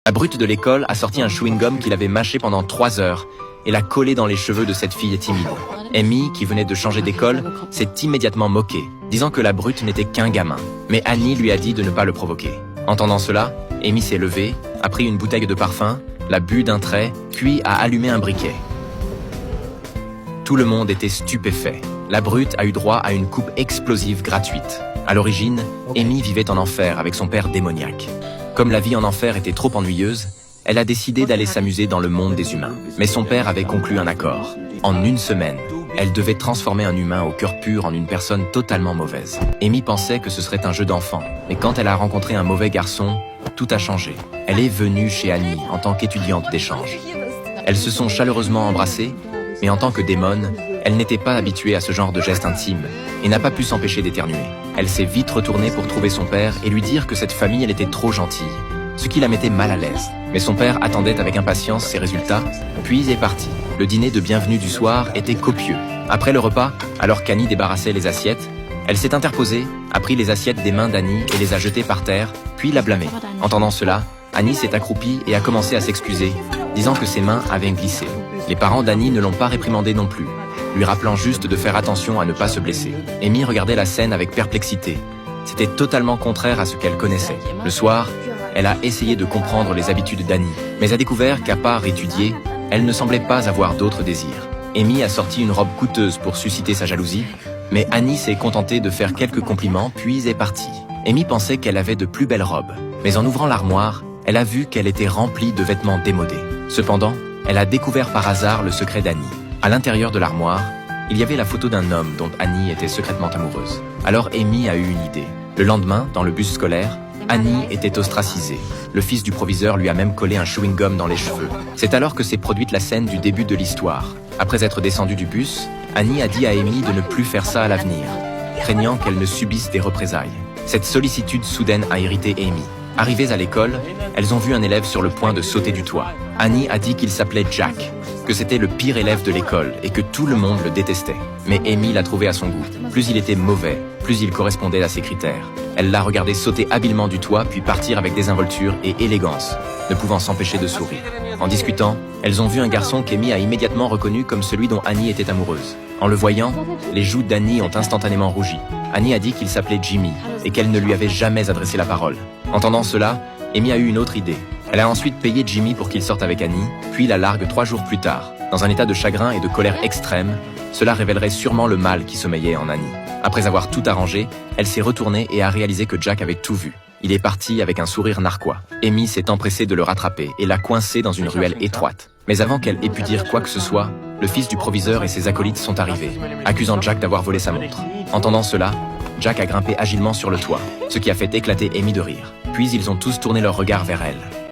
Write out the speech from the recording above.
La brute de l'école a sorti un chewing-gum qu'il avait mâché pendant 3 heures et l'a collé dans les cheveux de cette fille timide. Amy, qui venait de changer d'école, s'est immédiatement moquée, disant que la brute n'était qu'un gamin. Mais Annie lui a dit de ne pas le provoquer. Entendant cela, Amy s'est levée, a pris une bouteille de parfum, l'a bu d'un trait, puis a allumé un briquet. Tout le monde était stupéfait. La brute a eu droit à une coupe explosive gratuite. À l'origine, Amy vivait en enfer avec son père démoniaque. Comme la vie en enfer était trop ennuyeuse, elle a décidé d'aller s'amuser dans le monde des humains. Mais son père avait conclu un accord. En une semaine, elle devait transformer un humain au cœur pur en une personne totalement mauvaise. Amy pensait que ce serait un jeu d'enfant, mais quand elle a rencontré un mauvais garçon, tout a changé. Elle est venue chez Annie en tant qu'étudiante d'échange. Elles se sont chaleureusement embrassées, mais en tant que démon, elle n'était pas habituée à ce genre de geste intime et n'a pas pu s'empêcher d'éternuer. Elle s'est vite retournée pour trouver son père et lui dire que cette famille, elle était trop gentille, ce qui la mettait mal à l'aise. Mais son père attendait avec impatience ses résultats, puis est parti. Le dîner de bienvenue du soir était copieux. Après le repas, alors qu'Annie débarrassait les assiettes, elle s'est interposée, a pris les assiettes des mains d'Annie et les a jetées par terre, puis l'a blâmée. Entendant cela, Annie s'est accroupie et a commencé à s'excuser, disant que ses mains avaient glissé. Les parents d'Annie ne l'ont pas réprimandée non plus, lui rappelant juste de faire attention à ne pas se blesser. Amy regardait la scène avec perplexité. C'était totalement contraire à ce qu'elle connaissait. Le soir, elle a essayé de comprendre les habitudes d'Annie, mais a découvert qu'à part étudier, elle ne semblait pas avoir d'autres désirs. Amy a sorti une robe coûteuse pour susciter sa jalousie, mais Annie s'est contentée de faire quelques compliments puis est partie. Amy pensait qu'elle avait de plus belles robes, mais en ouvrant l'armoire, elle a vu qu'elle était remplie de vêtements démodés. Cependant, elle a découvert par hasard le secret d'Annie. À l'intérieur de l'armoire, il y avait la photo d'un homme dont Annie était secrètement amoureuse. Alors Amy a eu une idée. Le lendemain, dans le bus scolaire, Annie était ostracisée. Le fils du proviseur lui a même collé un chewing-gum dans les cheveux. C'est alors que s'est produite la scène du début de l'histoire. Après être descendue du bus, Annie a dit à Amy de ne plus faire ça à l'avenir, craignant qu'elle ne subisse des représailles. Cette sollicitude soudaine a irrité Amy. Arrivées à l'école, elles ont vu un élève sur le point de sauter du toit. Annie a dit qu'il s'appelait Jack, que c'était le pire élève de l'école et que tout le monde le détestait. Mais Amy l'a trouvé à son goût. Plus il était mauvais, plus il correspondait à ses critères. Elle l'a regardé sauter habilement du toit puis partir avec désinvolture et élégance, ne pouvant s'empêcher de sourire. En discutant, elles ont vu un garçon qu'Amy a immédiatement reconnu comme celui dont Annie était amoureuse. En le voyant, les joues d'Annie ont instantanément rougi. Annie a dit qu'il s'appelait Jimmy et qu'elle ne lui avait jamais adressé la parole. Entendant cela, Amy a eu une autre idée. Elle a ensuite payé Jimmy pour qu'il sorte avec Annie, puis la largue 3 jours plus tard. Dans un état de chagrin et de colère extrême, cela révélerait sûrement le mal qui sommeillait en Annie. Après avoir tout arrangé, elle s'est retournée et a réalisé que Jack avait tout vu. Il est parti avec un sourire narquois. Amy s'est empressée de le rattraper et l'a coincé dans une ruelle étroite. Mais avant qu'elle ait pu dire quoi que ce soit, le fils du proviseur et ses acolytes sont arrivés, accusant Jack d'avoir volé sa montre. Entendant cela, Jack a grimpé agilement sur le toit, ce qui a fait éclater Amy de rire. Puis ils ont tous tourné leur regard vers elle.